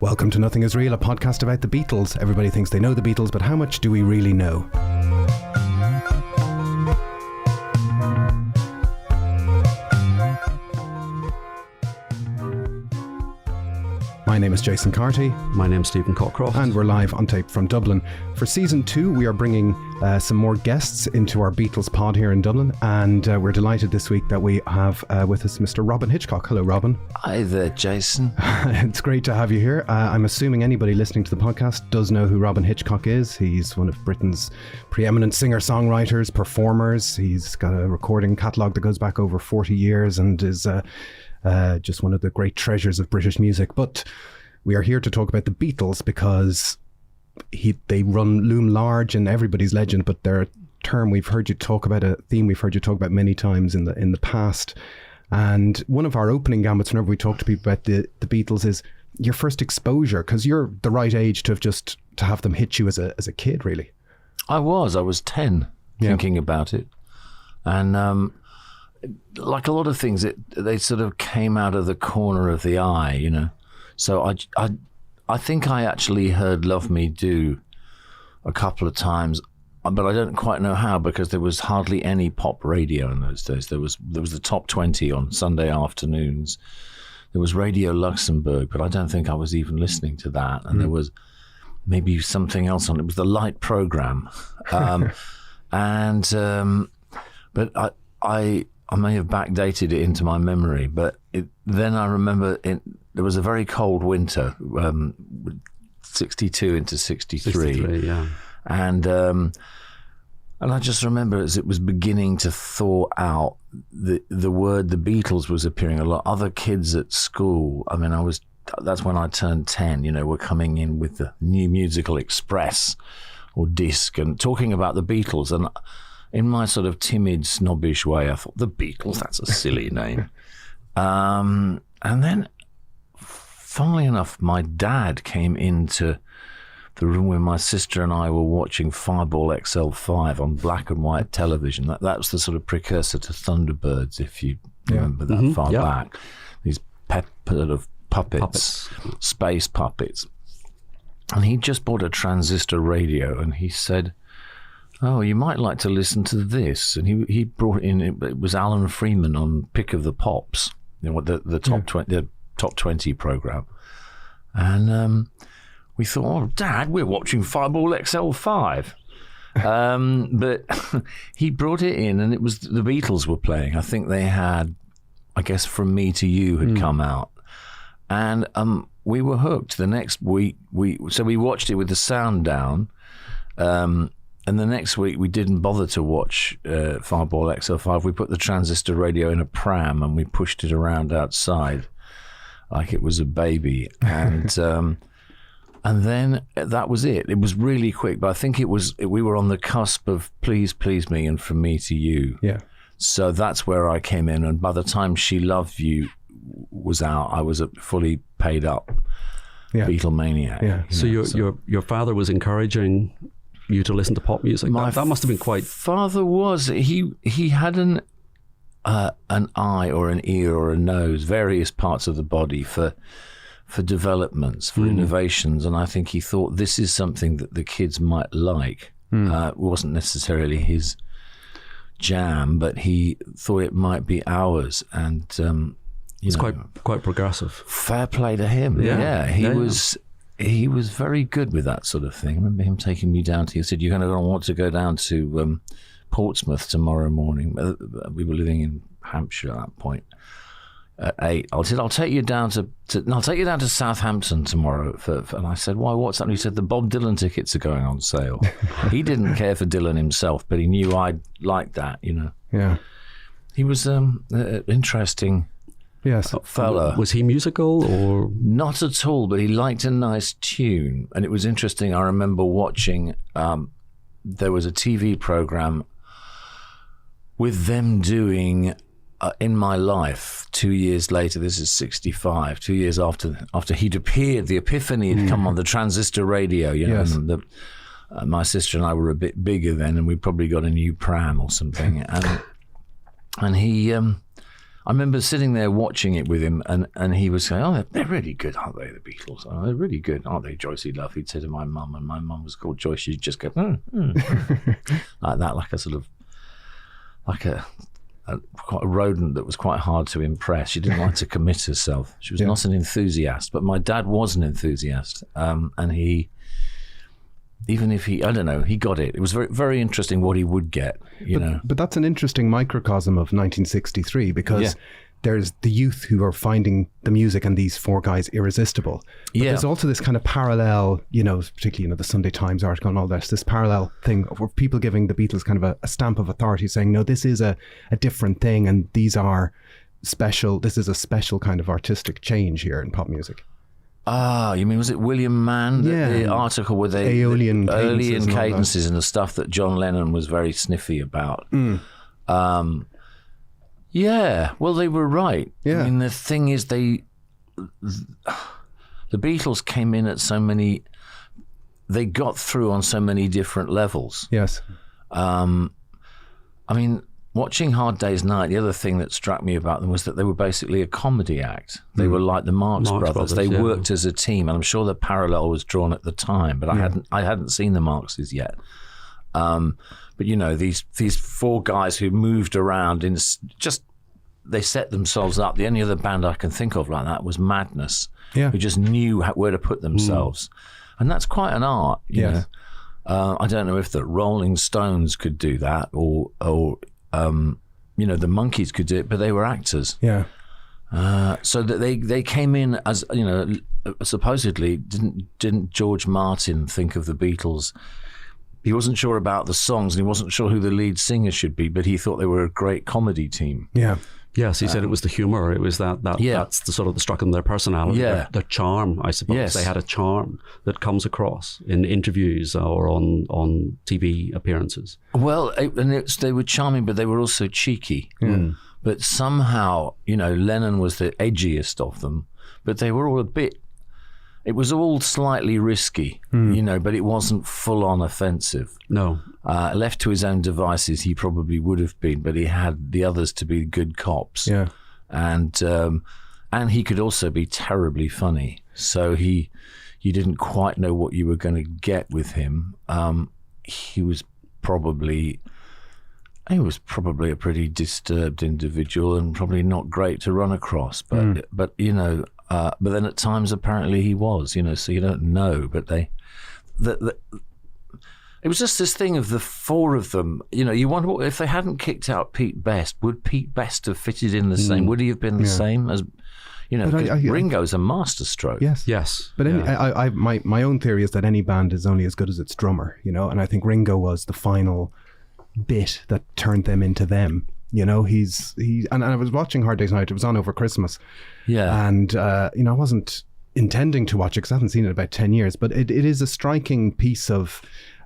Welcome to Nothing Is Real, a podcast about the Beatles. Everybody thinks they know the Beatles, but how much do we really know? My name is Jason Carty. My name's Stephen Cockcroft. And we're live on tape from Dublin. For season 2, we are bringing some more guests into our Beatles pod here in Dublin. And we're delighted this week that we have with us Mr. Robyn Hitchcock. Hello, Robyn. Hi there, Jason. It's great to have you here. I'm assuming anybody listening to the podcast does know who Robyn Hitchcock is. He's one of Britain's preeminent singer-songwriters, performers. He's got a recording catalogue that goes back over 40 years and is... just one of the great treasures of British music. But we are here to talk about the Beatles because they loom large in everybody's legend, but they're a term we've heard you talk about, a theme we've heard you talk about many times in the past. And one of our opening gambits whenever we talk to people about the Beatles is your first exposure, because you're the right age to have them hit you as a kid, really. I was 10 thinking about it. And like a lot of things, they sort of came out of the corner of the eye, you know. So I think I actually heard Love Me Do a couple of times, but I don't quite know how, because there was hardly any pop radio in those days. There was the Top 20 on Sunday afternoons. There was Radio Luxembourg, but I don't think I was even listening to that. And there was maybe something else on. It was the Light Program. But I may have backdated it into my memory, but then I remember there was a very cold winter, 62 into 63. 63, yeah. And I just remember as it was beginning to thaw out, the word the Beatles was appearing a lot. Other kids at school, I mean, that's when I turned 10, you know, were coming in with the New Musical Express or disc and talking about the Beatles. And in my sort of timid, snobbish way, I thought, the Beatles, that's a silly name. And then, funnily enough, my dad came into the room where my sister and I were watching Fireball XL5 on black and white television. That was the sort of precursor to Thunderbirds, if you remember that far back. These sort of puppets, space puppets. And he just bought a transistor radio, and he said, "Oh, you might like to listen to this." And he brought in, it was Alan Freeman on Pick of the Pops, you know, the top 20 program. And we thought, "Oh, Dad, we're watching Fireball XL5." But he brought it in, and it was the Beatles were playing. I think they had, I guess, From Me to You had come out. And we were hooked. The next week, we watched it with the sound down. And the next week, we didn't bother to watch Fireball XL5. We put the transistor radio in a pram and we pushed it around outside like it was a baby. And and then that was it. It was really quick, but I think we were on the cusp of Please Please Me and From Me to You. Yeah. So that's where I came in. And by the time She Loved You was out, I was a fully paid up Beatlemaniac. Yeah. So your father was encouraging you to listen to pop music. That must have been quite... Father was. He had an eye or an ear or a nose, various parts of the body for developments, for innovations, and I think he thought this is something that the kids might like. It wasn't necessarily his jam, but he thought it might be ours, and it's quite progressive. Fair play to him. Yeah, he was very good with that sort of thing. I remember him taking me down he said, "You're going to want to go down to Portsmouth tomorrow morning." We were living in Hampshire at that point. At 8, I said, I'll take you down to Southampton tomorrow. And I said, "Why, what's that?" And he said, "The Bob Dylan tickets are going on sale." He didn't care for Dylan himself, but he knew I'd like that, you know. Yeah. He was interesting. Yes. Fella. Was he musical or? Not at all, but he liked a nice tune. And it was interesting. I remember watching, there was a TV program with them doing In My Life 2 years later. This is 65, 2 years after he'd appeared. The epiphany had come on the transistor radio, you know. Yes. And my sister and I were a bit bigger then, and we probably got a new pram or something. And he... I remember sitting there watching it with him, and he was saying, "Oh, they're really good, aren't they? The Beatles? Oh, they're really good, aren't they, Joycey Love?" He'd say to my mum, and my mum was called Joyce. She'd just go like that, like a sort of like a quite a rodent that was quite hard to impress. She didn't like to commit herself. She was not an enthusiast, but my dad was an enthusiast, and he. Even if I don't know, he got it. It was very, very interesting what he would get, you know. But that's an interesting microcosm of 1963 because there's the youth who are finding the music and these four guys irresistible. But there's also this kind of parallel, you know, particularly, you know, the Sunday Times article and all this parallel thing of people giving the Beatles kind of a stamp of authority, saying, no, this is a different thing and these are special. This is a special kind of artistic change here in pop music. Ah, you mean, was it William Mann? The article with Aeolian cadences and the stuff that John Lennon was very sniffy about. Yeah, well, they were right. Yeah. I mean, the thing is, the Beatles came in at so many, they got through on so many different levels. Yes. I mean, watching Hard Day's Night, the other thing that struck me about them was that they were basically a comedy act. They were like the Marx Brothers. They worked as a team, and I'm sure the parallel was drawn at the time, but I hadn't seen the Marxes yet. But you know, these four guys who moved around they set themselves up. The only other band I can think of like that was Madness, who just knew where to put themselves, and that's quite an art. You know, I don't know if the Rolling Stones could do that, or you know, the Monkees could do it, but they were actors. Yeah. So that they came in as, you know, supposedly didn't George Martin think of the Beatles? He wasn't sure about the songs and he wasn't sure who the lead singer should be, but he thought they were a great comedy team. Yeah. Yes, he said it was the humour. It was that's the sort of the struck in their personality, their charm, I suppose. Yes. They had a charm that comes across in interviews or on TV appearances. Well, they were charming, but they were also cheeky. But somehow, you know, Lennon was the edgiest of them, but they were all it was all slightly risky, you know, but it wasn't full-on offensive. No. Left to his own devices, he probably would have been, but he had the others to be good cops. Yeah. And he could also be terribly funny. So you didn't quite know what you were going to get with him. He was probably a pretty disturbed individual and probably not great to run across. But you know, but then at times apparently he was, you know, so you don't know. But it was just this thing of the four of them. You know, you wonder if they hadn't kicked out Pete Best, would Pete Best have fitted in the same? Would he have been the same as? You know, Ringo's a masterstroke. Yes. But my own theory is that any band is only as good as its drummer, you know, and I think Ringo was the final bit that turned them into them. You know, and I was watching Hard Day's Night. It was on over Christmas. Yeah. And, you know, I wasn't intending to watch it because I haven't seen it in about 10 years, but it is a striking piece of,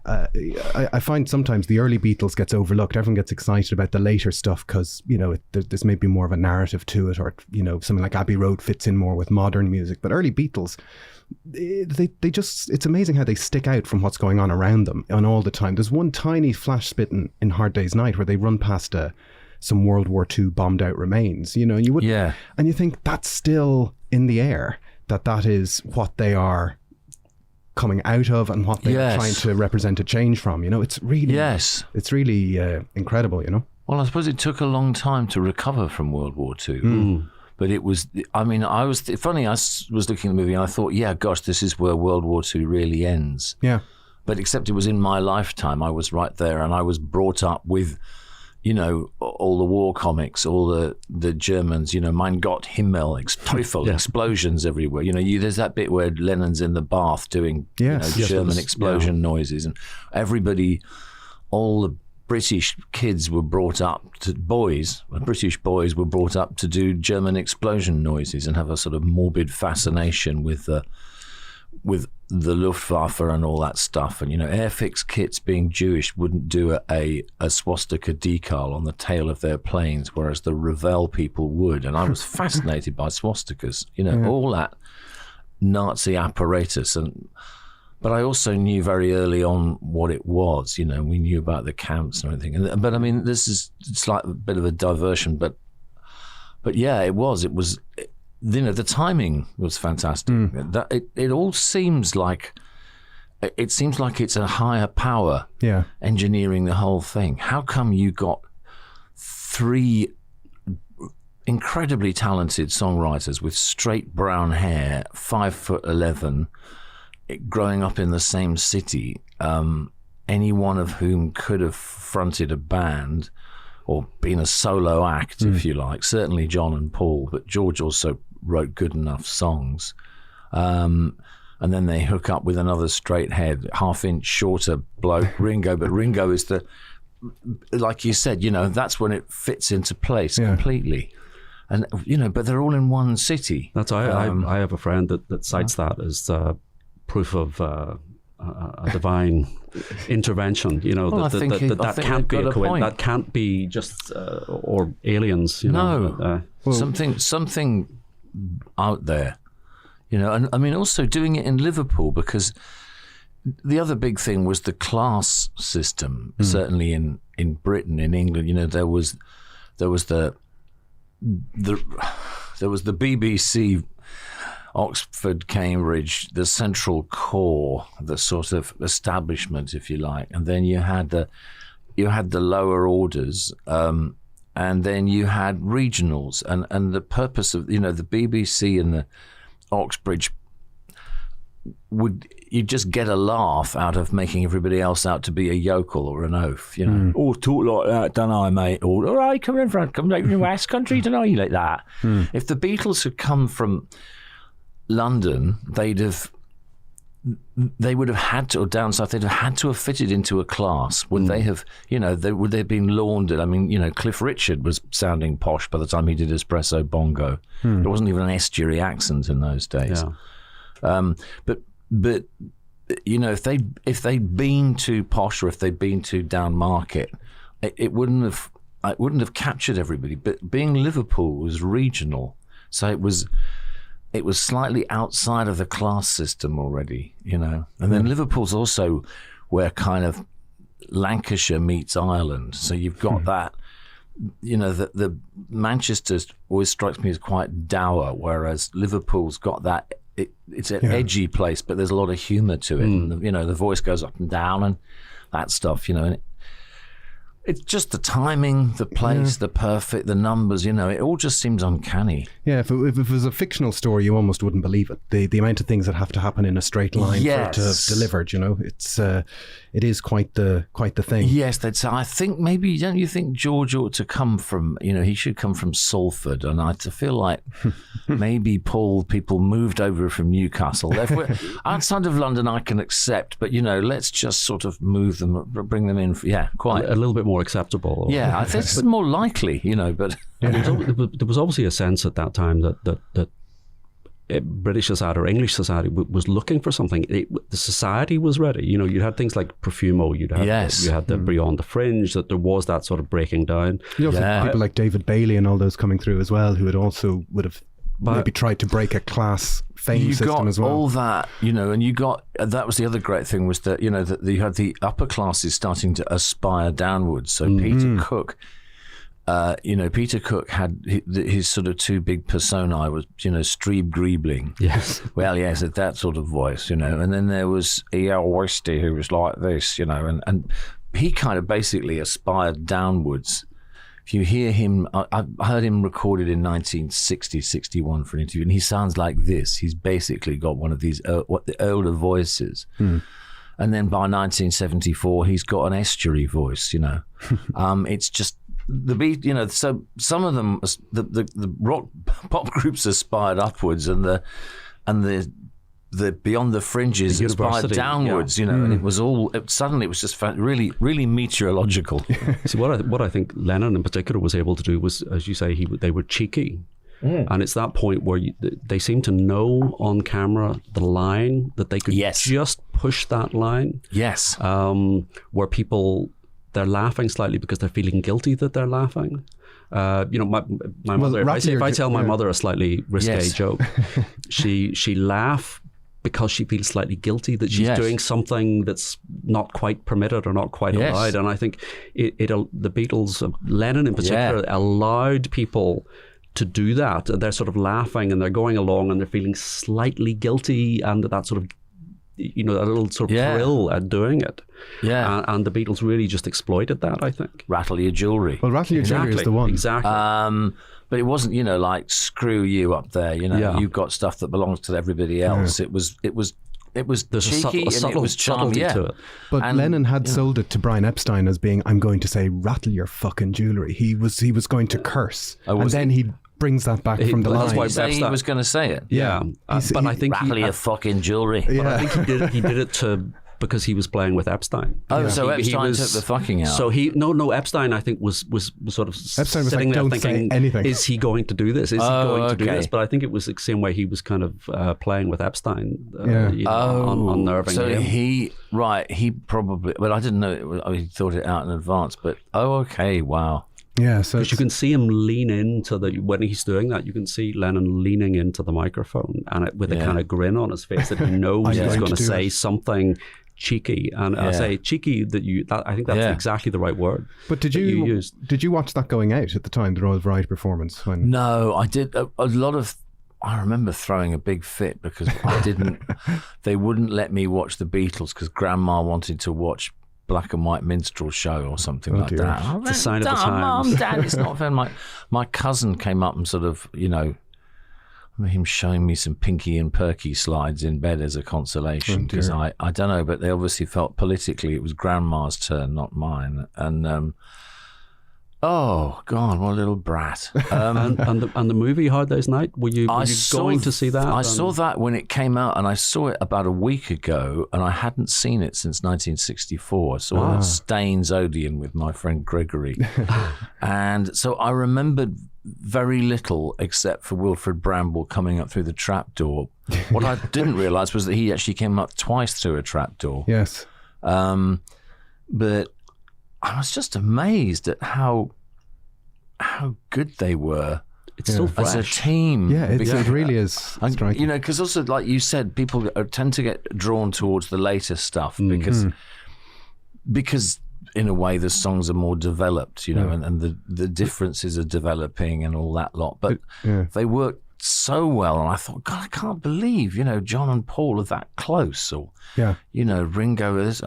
I find sometimes the early Beatles gets overlooked. Everyone gets excited about the later stuff because, you know, there's maybe more of a narrative to it, or, you know, something like Abbey Road fits in more with modern music. But early Beatles, they just, it's amazing how they stick out from what's going on around them and all the time. There's one tiny flash spit in Hard Day's Night where they run past some World War II bombed out remains, you know, and and you think that's still in the air, that is what they are coming out of and what they're trying to represent a change from, you know. It's really incredible, you know. Well, I suppose it took a long time to recover from World War II. But it was, I mean, I was looking at the movie and I thought, yeah, gosh, this is where World War II really ends. Yeah. But except it was in my lifetime. I was right there and I was brought up with, you know, all the war comics, all the Germans, you know, Mein Gott, Himmel, Teufel, explosions everywhere. You know, there's that bit where Lennon's in the bath doing German explosion noises, and everybody, all the British kids were brought up British boys were brought up to do German explosion noises and have a sort of morbid fascination with the Luftwaffe and all that stuff. And, you know, Airfix kits, being Jewish, wouldn't do a swastika decal on the tail of their planes, whereas the Revell people would. And I was fascinated by swastikas, you know, all that Nazi apparatus. But I also knew very early on what it was. You know, we knew about the camps and everything. But I mean, it's like a bit of a diversion, but But yeah, it was, the timing was fantastic. It all seems like, it's a higher power engineering the whole thing. How come you got 3 incredibly talented songwriters with straight brown hair, 5'11", growing up in the same city, any one of whom could have fronted a band or been a solo act, if you like. Certainly John and Paul, but George also wrote good enough songs. And then they hook up with another straight-haired, half-inch shorter bloke, Ringo. But Ringo is like you said, that's when it fits into place completely. And, but they're all in one city. That's I have a friend that cites that as proof of a divine intervention. That can't be a coincidence. That can't be just or aliens. Something out there. And I mean, also doing it in Liverpool, because the other big thing was the class system. Certainly in Britain, in England, there was the BBC, Oxford, Cambridge, the central core, the sort of establishment, if you like, and then you had the lower orders, and then you had regionals, and the purpose of the BBC and the Oxbridge you'd just get a laugh out of making everybody else out to be a yokel or an oaf, Oh, talk like that, don't I, mate? Or, all right, come in front, come from the West Country, don't I, like that? If the Beatles had come from London, they would have had to, or down south, they'd have had to have fitted into a class. Would they have, would they have been laundered? I mean, Cliff Richard was sounding posh by the time he did Espresso Bongo. There wasn't even an estuary accent in those days. Yeah. But if they'd been too posh, or if they'd been too down market, it wouldn't have captured everybody. But being Liverpool was regional, so it was slightly outside of the class system already, And then Liverpool's also where kind of Lancashire meets Ireland. So you've got that, the Manchester always strikes me as quite dour, whereas Liverpool's got that, it's an edgy place, but there's a lot of humour to it. And, the voice goes up and down and that stuff, and it's just the timing, the place, the perfect, the numbers, it all just seems uncanny. Yeah, if it was a fictional story, you almost wouldn't believe it. The amount of things that have to happen in a straight line for it to have delivered, it is quite the thing. Yes, I think maybe, don't you think George ought to come from, he should come from Salford, and I feel like maybe people moved over from Newcastle. Outside of London I can accept, but let's just sort of move them, bring them in. Yeah, quite. A little bit more acceptable. Yeah, I think it's more likely, but... There was obviously a sense at that time that British society or English society was looking for something. The society was ready. You had things like Profumo. You had the Beyond the Fringe. That there was that sort of breaking down. You also had people like David Bailey and all those coming through as well, who would have maybe tried to break a class fame system as well. You got all that, and you got, that was the other great thing, was that, that you had the upper classes starting to aspire downwards. So Peter Cook, Peter Cook had his sort of two big personae was, Strebe Griebling. Yes. Well, yes, that sort of voice, and then there was E.L. Westy, who was like this, and he kind of basically aspired downwards. If you hear him, I heard him recorded in 1960-61 for an interview, and he sounds like this. He's basically got one of these the older voices. And then by 1974, he's got an estuary voice, It's just the beat, so some of them, the rock pop groups aspired upwards, and the Beyond the Fringes aspired downwards, and it was all, suddenly it was just really, really meteorological. See, what I think Lennon in particular was able to do was, as you say, they were cheeky. And it's that point where they seem to know on camera the line, that they could just push that line. Yes. Where people, they're laughing slightly because they're feeling guilty that they're laughing. My mother, if I tell my mother a slightly risque joke, she laugh because she feels slightly guilty that she's doing something that's not quite permitted or not quite allowed. And I think the Beatles, Lennon in particular, allowed people to do that. They're sort of laughing and they're going along and they're feeling slightly guilty, and that sort of, a little sort of thrill at doing it. Yeah. And the Beatles really just exploited that, I think. Rattle your jewelry. Well, Rattle Your Jewelry is the one. Exactly. But it wasn't, like, screw you up there. You've got stuff that belongs to everybody else. Yeah. It was There's cheeky a and it was charming. to it. But Lennon had sold it to Brian Epstein as being, I'm going to say, rattle your fucking jewelry. He was going to curse. And then he brings that back from the line. That's why he was going to say it. Yeah. But I think rattle your fucking jewelry. But I think he did it because he was playing with Epstein. Oh, so Epstein took the fucking out. So Epstein, I think, was sort of Epstein was sitting like, there don't thinking, say anything. Is he going to do this? Is he going to do this? But I think it was the same way he was kind of playing with Epstein, unnerving him. He probably, but I didn't know, he thought it out in advance, but wow. Yeah, so because you can see him lean into when he's doing that, you can see Lennon leaning into the microphone and with a kind of grin on his face that he knows he's going to say something cheeky, and I say cheeky I think that's exactly the right word. But did you watch that going out at the time, the Royal Variety performance? No, I did a lot of. I remember throwing a big fit because I didn't. They wouldn't let me watch the Beatles because Grandma wanted to watch Black and White Minstrel Show or something like that. It's a sign of the times. Mum, Dad, it's not fair. My cousin came up and sort of, him showing me some Pinky and Perky slides in bed as a consolation because I don't know, but they obviously felt politically it was Grandma's turn, not mine. And oh God, what a little brat! And the movie Hard Day's Night. Were you going to see that? I saw that when it came out, and I saw it about a week ago, and I hadn't seen it since 1964. I saw Staines Odeon with my friend Gregory, and so I remembered very little except for Wilfred Bramble coming up through the trapdoor. What I didn't realise was that he actually came up twice through a trapdoor. Yes. But I was just amazed at how good they were. It's still fresh. As a team. Yeah, it really is striking. Because also, like you said, people tend to get drawn towards the later stuff because in a way the songs are more developed, and the differences are developing and all that lot. But they worked so well, and I thought, God, I can't believe, John and Paul are that close, or Ringo is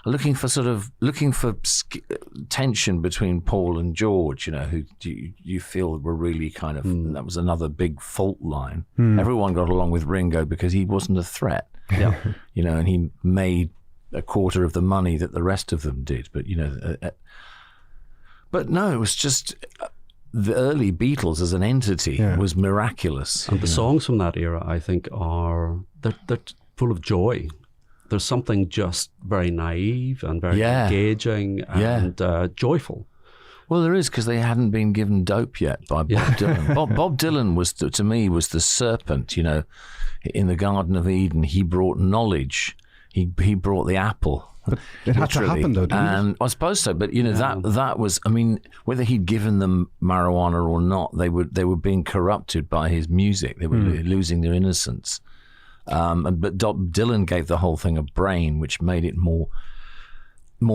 looking for tension between Paul and George, who you feel were really kind of that was another big fault line. Everyone got along with Ringo because he wasn't a threat, and he made a quarter of the money that the rest of them did, but no, it was just. The early Beatles as an entity was miraculous. And the songs from that era, I think, they're full of joy. There's something just very naive and very engaging and joyful. Well, there is, because they hadn't been given dope yet by Bob Dylan. Bob Dylan was, to me, was the serpent, in the Garden of Eden. He brought knowledge. He brought the apple. But it had to happen, though, didn't it? I suppose so, but that was. I mean, whether he'd given them marijuana or not, they were being corrupted by his music. They were losing their innocence. But Dylan gave the whole thing a brain, which made it more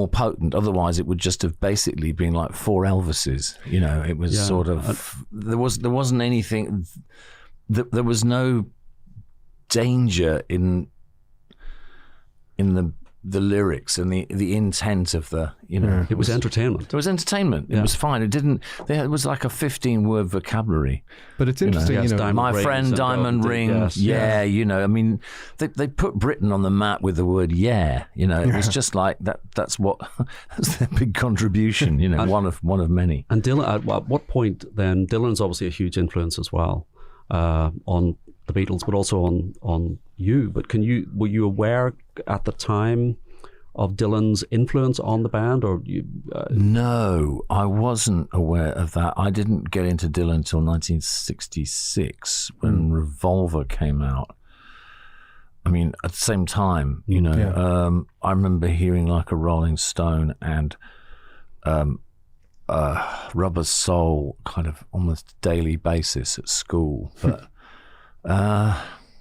potent. Otherwise, it would just have basically been like four Elvises. It was sort of there wasn't anything. There was no danger in the lyrics and the intent of the, it was entertainment. It was entertainment. It was fine. It was like a 15-word vocabulary. But it's interesting, my friend Diamond Ring. I mean, they put Britain on the map with the word it was just like that. That's their big contribution, one of many. And Dylan, at what point then, Dylan's obviously a huge influence as well on the Beatles, but also on you. But were you aware at the time of Dylan's influence on the band, or you? No, I wasn't aware of that. I didn't get into Dylan until 1966 when Revolver came out. I mean, at the same time, I remember hearing like a Rolling Stone and Rubber Soul kind of almost daily basis at school, but.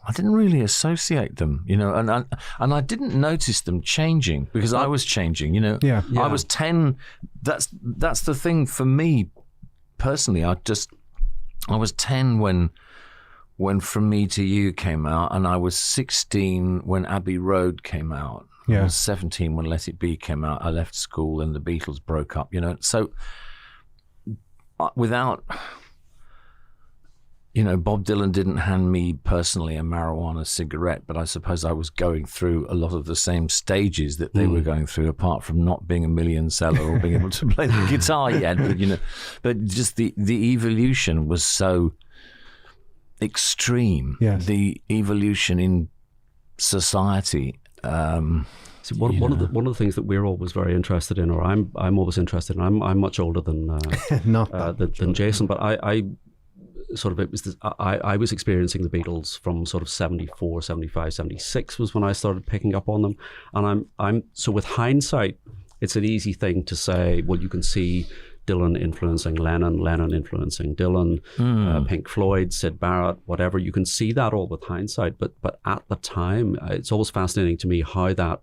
I didn't really associate them, and I didn't notice them changing because I was changing, I was 10. That's the thing for me personally. I was 10 when From Me to You came out, and I was 16 when Abbey Road came out. Yeah. I was 17 when Let It Be came out. I left school and the Beatles broke up, So without, Bob Dylan didn't hand me personally a marijuana cigarette, but I suppose I was going through a lot of the same stages that they were going through, apart from not being a million seller or being able to play the guitar yet. But just the evolution was so extreme. Yes. The evolution in society. So one of the things that we're always very interested in, or I'm always interested in. I'm much older than than Jason, but I was experiencing the Beatles from sort of 74, 75, 76 was when I started picking up on them, and I'm so with hindsight, it's an easy thing to say. Well, you can see Dylan influencing Lennon, Lennon influencing Dylan, Pink Floyd, Syd Barrett, whatever. You can see that all with hindsight, but at the time, it's always fascinating to me how that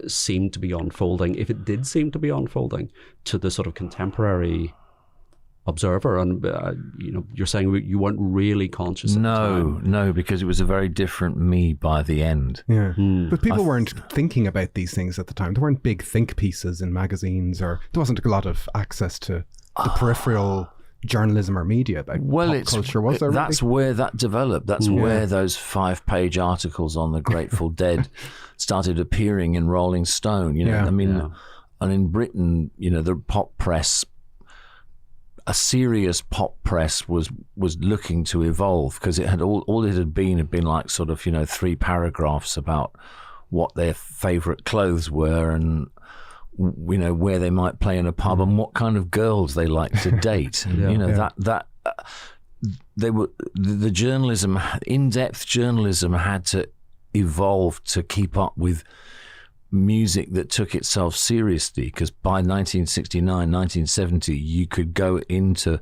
seemed to be unfolding, if it did seem to be unfolding, to the sort of contemporary observer. And you're saying you weren't really conscious at the time. No, because it was a very different me by the end. Yeah. But people weren't thinking about these things at the time. There weren't big think pieces in magazines, or there wasn't a lot of access to the peripheral journalism or media about pop culture, was there? That's where that developed. That's where those 5-page articles on the Grateful Dead started appearing in Rolling Stone. And in Britain, the pop press, a serious pop press was looking to evolve, because it had all it had been like sort of 3 paragraphs about what their favourite clothes were, and where they might play in a pub, and what kind of girls they like to date. They were the journalism, in-depth journalism, had to evolve to keep up with music that took itself seriously, because by 1969, 1970, you could go into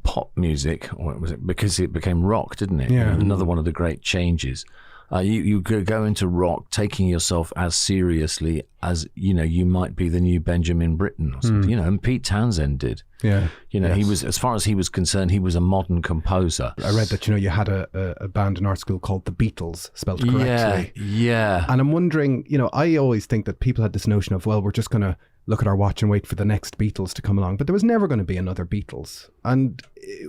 pop music, or was it because it became rock, didn't it? Yeah. Another one of the great changes. You could go into rock taking yourself as seriously as you might be the new Benjamin Britten or something. And Pete Townsend did. Yeah, he was, as far as he was concerned, he was a modern composer. I read that you had a band in art school called the Beatles, spelled correctly. Yeah. And I'm wondering, I always think that people had this notion of, well, we're just going to look at our watch and wait for the next Beatles to come along, but there was never going to be another Beatles. And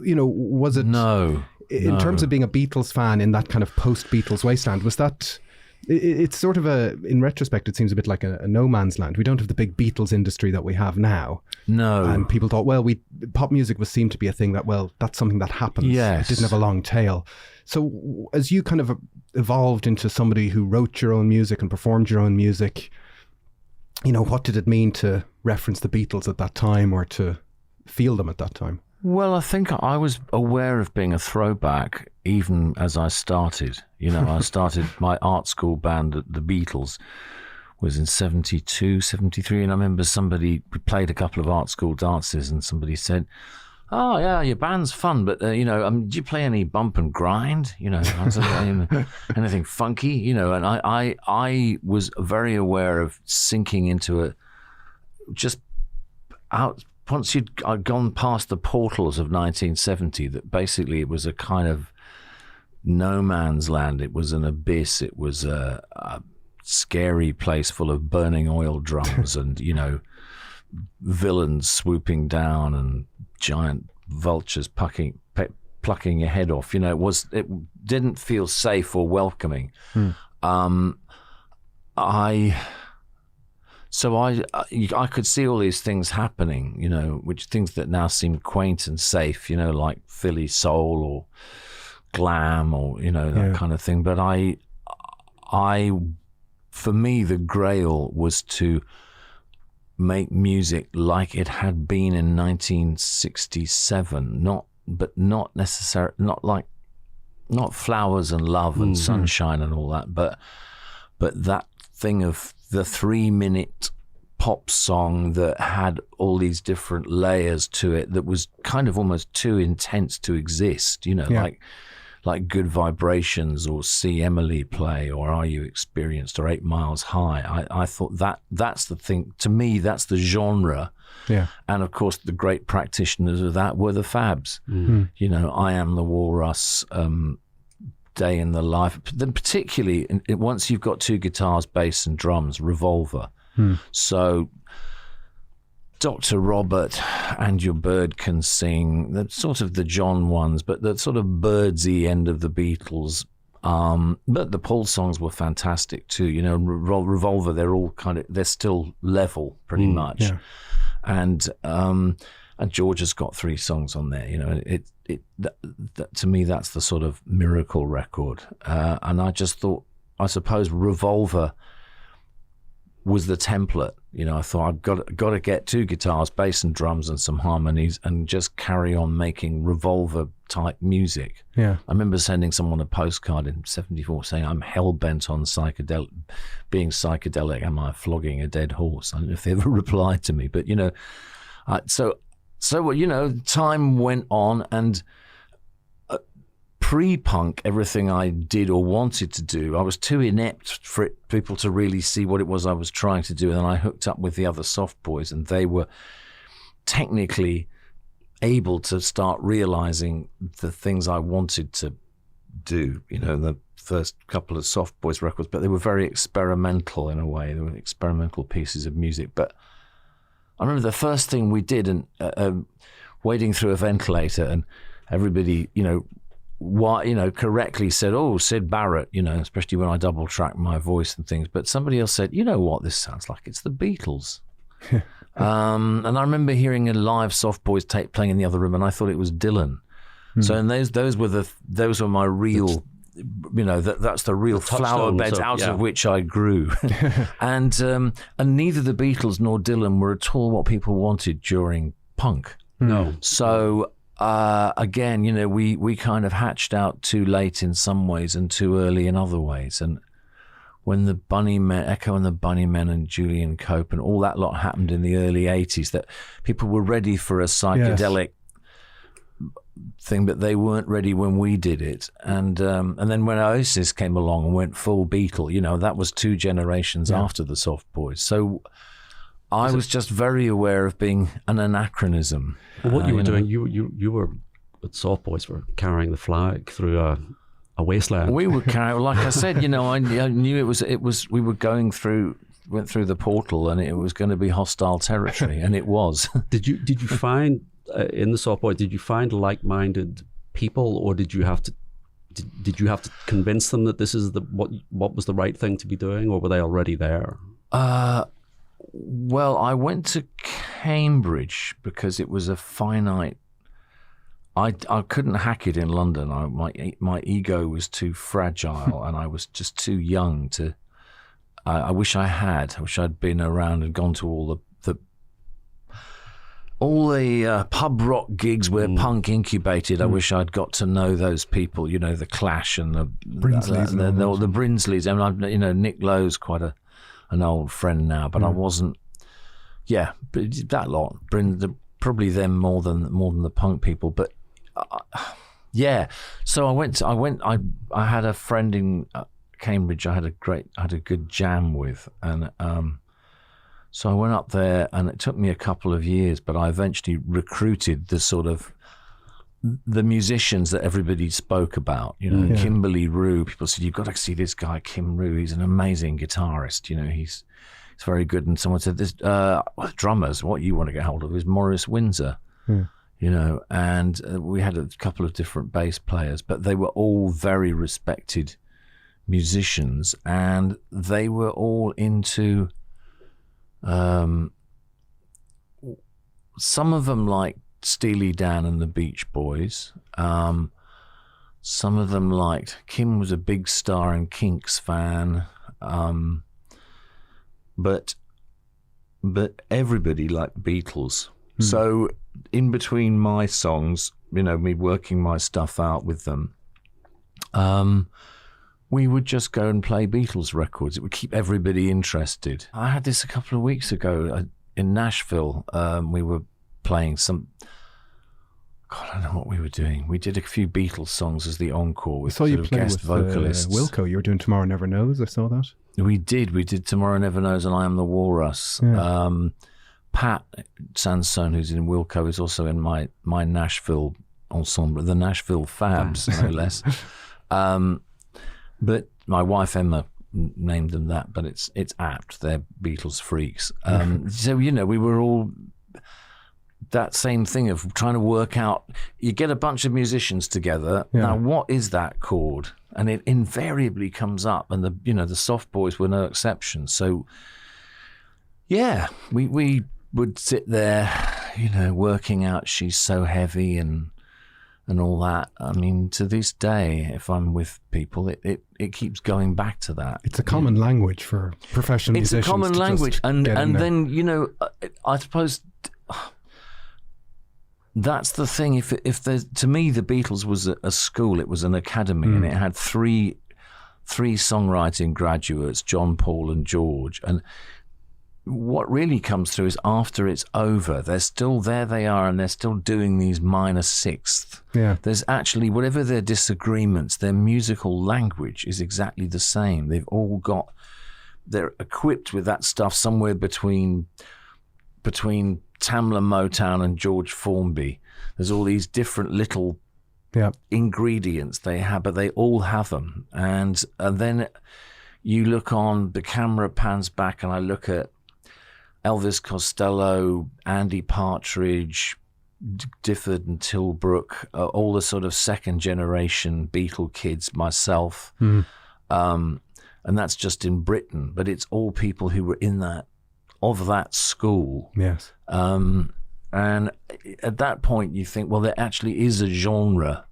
was it? No. In terms of being a Beatles fan in that kind of post-Beatles wasteland, was that... It's sort of in retrospect, it seems a bit like a no man's land. We don't have the big Beatles industry that we have now. No. And people thought, well, pop music seemed to be a thing that, well, that's something that happens. Yes. It didn't have a long tail. So as you kind of evolved into somebody who wrote your own music and performed your own music, what did it mean to reference the Beatles at that time, or to feel them at that time? Well, I think I was aware of being a throwback even as I started. I started my art school band at the Beatles was in 72, 73. And I remember we played a couple of art school dances, and somebody said, "Oh, yeah, your band's fun, but, do you play any bump and grind? Anything funky? And I was very aware of sinking into once I'd gone past the portals of 1970, that basically it was a kind of no man's land. It was an abyss. It was a scary place full of burning oil drums and, villains swooping down and giant vultures plucking your head off. It didn't feel safe or welcoming. So I could see all these things happening, which things that now seem quaint and safe, like Philly soul or glam or, that kind of thing. But for me, the grail was to make music like it had been in 1967, not flowers and love and sunshine and all that, but that thing of the 3-minute pop song that had all these different layers to it, that was kind of almost too intense to exist, like Good Vibrations or See Emily Play or Are You Experienced or 8 Miles High. I thought that's the thing. To me, that's the genre Yeah. And of course, the great practitioners of that were the Fabs. You know, I Am the Walrus, Day in the Life. Then particularly, once you've got two guitars, bass and drums, Revolver. So Dr. Robert and Your Bird Can Sing, the sort of the John ones, but the sort of birdsy end of the Beatles. But the Paul songs were fantastic too. You know, Revolver, they're all they're still level pretty much. Yeah. And George has got 3 songs on there. You know, that, to me, that's the sort of miracle record. And I just thought, I suppose Revolver was the template. You know, I thought I've got to get 2 guitars, bass and drums and some harmonies and just carry on making Revolver type music. Yeah. I remember sending someone a postcard in 74 saying, I'm hell-bent on being psychedelic. Am I flogging a dead horse? I don't know if they ever replied to me, but, you know, so, you know, time went on, and pre-punk, everything I did or wanted to do, I was too inept for people to really see what it was I was trying to do. And then I hooked up with the other soft boys, and they were technically able to start realizing the things I wanted to do, you know, the first couple of soft boys records, but they were very experimental in a way. They were experimental pieces of music. But I remember the first thing we did, and wading through a ventilator, and everybody, you know, correctly said, "Oh, Sid Barrett," you know, especially when I double tracked my voice and things. But somebody else said, "You know what this sounds like? It's the Beatles." And I remember hearing a live Soft Boys tape playing in the other room, and I thought it was Dylan. So, and those were my real, you know, that's the real flower beds out of which I grew. And neither the Beatles nor Dylan were at all what people wanted during punk. No. So. Again, you know, we kind of hatched out too late in some ways and too early in other ways. And when the Bunnymen, Echo and the Bunnymen and Julian Cope and all that lot happened in the early 80s, that people were ready for a psychedelic thing, but they weren't ready when we did it. And then when Oasis came along and went full Beatle, you know, that was 2 generations after the Soft Boys. So I was just very aware of being an anachronism. Well, what you were doing, you were at Soft Boys were carrying the flag through a wasteland. We were carrying, like I said, you know, I knew it was. We were went through the portal, and it was going to be hostile territory, and it was. Did you find in the Soft Boys? Did you find like-minded people, or did you have to convince them that this is what was the right thing to be doing, or were they already there? Well, I went to Cambridge because it was a finite. I couldn't hack it in London. My ego was too fragile, and I was just too young to. I wish I'd been around and gone to all the pub rock gigs where punk incubated. I wish I'd got to know those people. You know, the Clash and the Brinsleys, the Brinsleys. I mean, you know, Nick Lowe's quite an old friend now, but I wasn't. Yeah, but that lot, probably them more than the punk people. But yeah, so I had a friend in Cambridge. I had a good jam with, and so I went up there, and it took me a couple of years, but I eventually recruited the musicians that everybody spoke about, you know, Kimberly Rue. People said, "You've got to see this guy, Kim Rue. He's an amazing guitarist. You know, he's very good." And someone said, "This drummers. What you want to get hold of is Maurice Windsor." You know, and we had a couple of different bass players, but they were all very respected musicians, and they were all into. Some of them liked Steely Dan and the Beach Boys. Some of them liked. Kim was a big Star and Kinks fan. But everybody liked Beatles. So in between my songs, you know, me working my stuff out with them, we would just go and play Beatles records. It would keep everybody interested. I had this a couple of weeks ago in Nashville. We were playing some. God, I don't know what we were doing. We did a few Beatles songs as the encore with sort of guest vocalists. Wilco, you were doing Tomorrow Never Knows. I saw that. We did Tomorrow Never Knows and I Am the Walrus. Pat Sansone, who's in Wilco, is also in my Nashville ensemble, the Nashville Fabs, no less. But my wife Emma named them that, but it's apt. They're Beatles freaks. So we were all that same thing of trying to work out. You get a bunch of musicians together. Yeah. Now, what is that chord? And it invariably comes up, and the Soft Boys were no exception. So, yeah, we would sit there, working out She's So Heavy and all that. I mean, to this day, if I'm with people, it keeps going back to that. It's a common language for professional musicians. It's a common language, and then I suppose that's the thing. If there's, to me, the Beatles was a school. It was an academy, and it had three songwriting graduates, John, Paul, and George, and what really comes through is after it's over, they're still there, they are, and they're still doing these minor sixths. Yeah. There's actually, whatever their disagreements, their musical language is exactly the same. They're equipped with that stuff somewhere between Tamla Motown and George Formby. There's all these different little ingredients they have, but they all have them. And then you look on, the camera pans back, and I look at Elvis Costello, Andy Partridge, Difford and Tilbrook, all the sort of second generation Beatle kids, myself. And that's just in Britain, but it's all people who were of that school. Yes. And at that point you think, well, there actually is a genre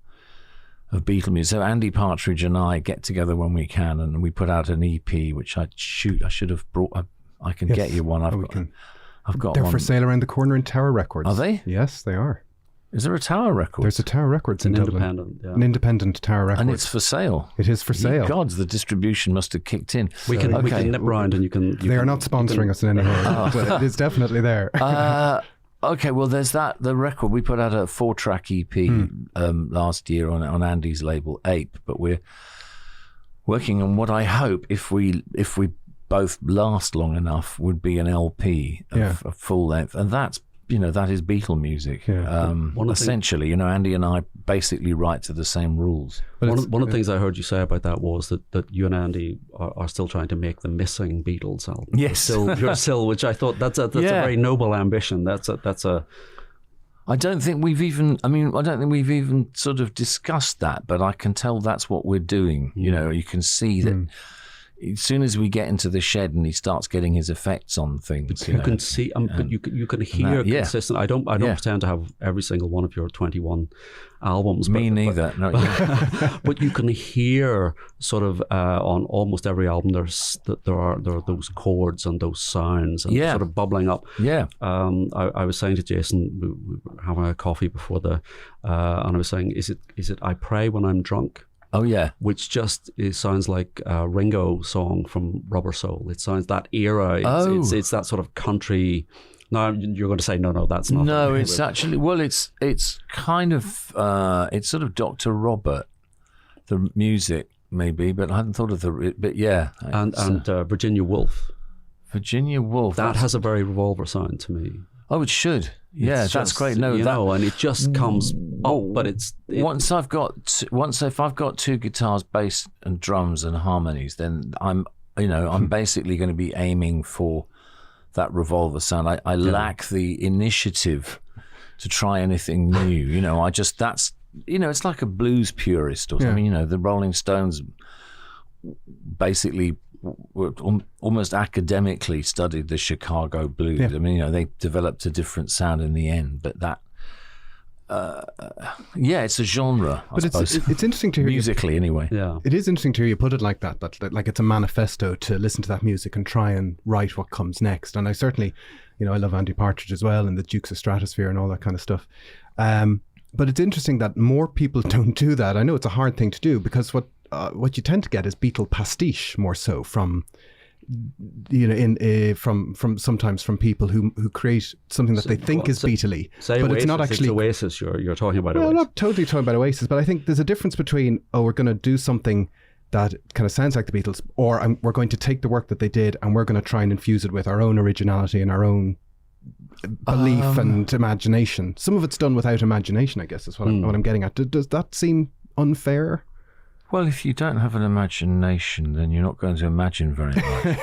of Beatle music. So Andy Partridge and I get together when we can, and we put out an EP, which I should have brought. I can get you one. I've got They're one. for sale around the corner in Tower Records. Are they? Yes, they are. Is there a Tower Records? There's a Tower Records in Dublin. An independent Tower Records. And it's for sale. It is for sale. Gods, the distribution must have kicked in. We can nip round, and you can. They are not sponsoring us in any way, but it's definitely there. Okay, well, there's the record. We put out a 4-track EP last year on Andy's label Ape, but we're working on what I hope, if we both last long enough, would be an LP of full length, and that is Beatle music. Yeah. Essentially, Andy and I basically write to the same rules. One of the things I heard you say about that was that you and Andy are still trying to make the missing Beatles album. Yes, you're still, which I thought that's a very noble ambition. That's a. I don't think we've even sort of discussed that, but I can tell that's what we're doing. You can see that. As soon as we get into the shed and he starts getting his effects on things, you can see, but you can hear consistent. I don't pretend to have every single one of your 21 albums. Me neither. But you can hear sort of on almost every album there are those chords and those sounds and sort of bubbling up. Yeah. I was saying to Jason, we were having a coffee before and I was saying, is it I Pray When I'm Drunk? Oh yeah, which sounds like a Ringo song from Rubber Soul. It sounds that era. It's that sort of country. No, you're going to say no, that's not. No, it's actually it's kind of it's sort of Dr. Robert, the music maybe, but I hadn't thought of but yeah, and Virginia Woolf. Virginia Woolf. That has a very Revolver sound to me. Oh, it should. Yeah, that's great. No, and it just comes up, but if I've got two guitars, bass and drums and harmonies, then I'm basically going to be aiming for that Revolver sound. I lack the initiative to try anything new. It's like a blues purist or something. The Rolling Stones basically were almost academically studied the Chicago blues. I mean, they developed a different sound in the end, but that it's a genre. But it's interesting to hear musically anyway. Yeah, it is interesting to hear you put it like that. Like it's a manifesto to listen to that music and try and write what comes next. And I certainly, I love Andy Partridge as well, and the Dukes of Stratosphere and all that kind of stuff. But it's interesting that more people don't do that. I know it's a hard thing to do because what you tend to get is Beatle pastiche more so from sometimes from people who create something that they think is Beatle-y, but Oasis, it's not actually. It's Oasis you're talking about. Well, Oasis. I'm not totally talking about Oasis, but I think there's a difference between we're going to do something that kind of sounds like the Beatles, or we're going to take the work that they did and we're going to try and infuse it with our own originality and our own belief and imagination. Some of it's done without imagination, I guess, is what I'm getting at. Does that seem unfair? Well, if you don't have an imagination, then you're not going to imagine very much.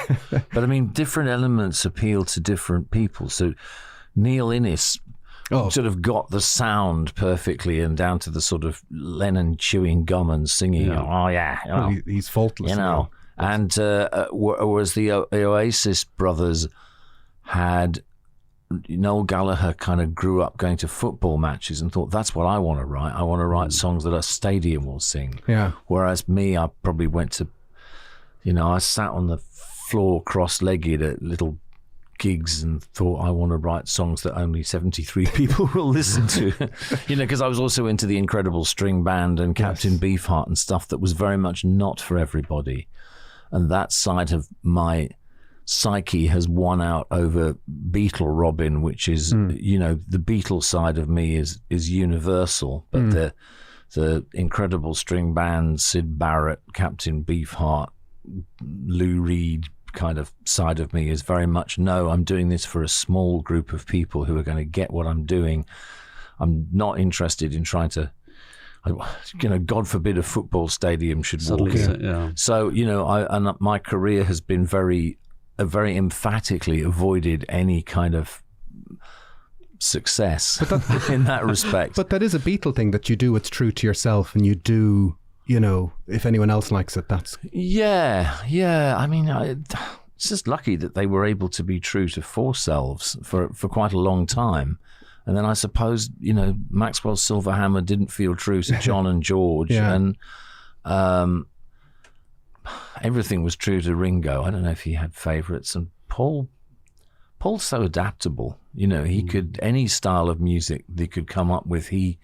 But I mean, different elements appeal to different people. So Neil Innes sort of got the sound perfectly, and down to the sort of Lennon chewing gum and singing. He's faultless. And whereas the Oasis brothers had, Noel Gallagher kind of grew up going to football matches and thought, that's what I want to write. I want to write songs that a stadium will sing. Yeah. Whereas me, I probably went to, I sat on the floor cross-legged at little gigs and thought, I want to write songs that only 73 people will listen to. Because I was also into the Incredible String Band and Captain Beefheart and stuff that was very much not for everybody. And that side of my psyche has won out over Beatle Robyn, which is, the Beatle side of me is universal, but the Incredible String Band, Syd Barrett, Captain Beefheart, Lou Reed kind of side of me is very much, no, I'm doing this for a small group of people who are going to get what I'm doing. I'm not interested in trying to, God forbid a football stadium should walk in. Yeah. So, and my career has been very emphatically avoided any kind of success in that respect. But that is a Beatle thing, that you do what's true to yourself, and you do, if anyone else likes it, that's... Yeah. I mean, it's just lucky that they were able to be true to Four Selves for quite a long time. And then I suppose, Maxwell Silverhammer didn't feel true to John and George. And everything was true to Ringo. I don't know if he had favourites. And Paul's so adaptable. He could, any style of music they could come up with, he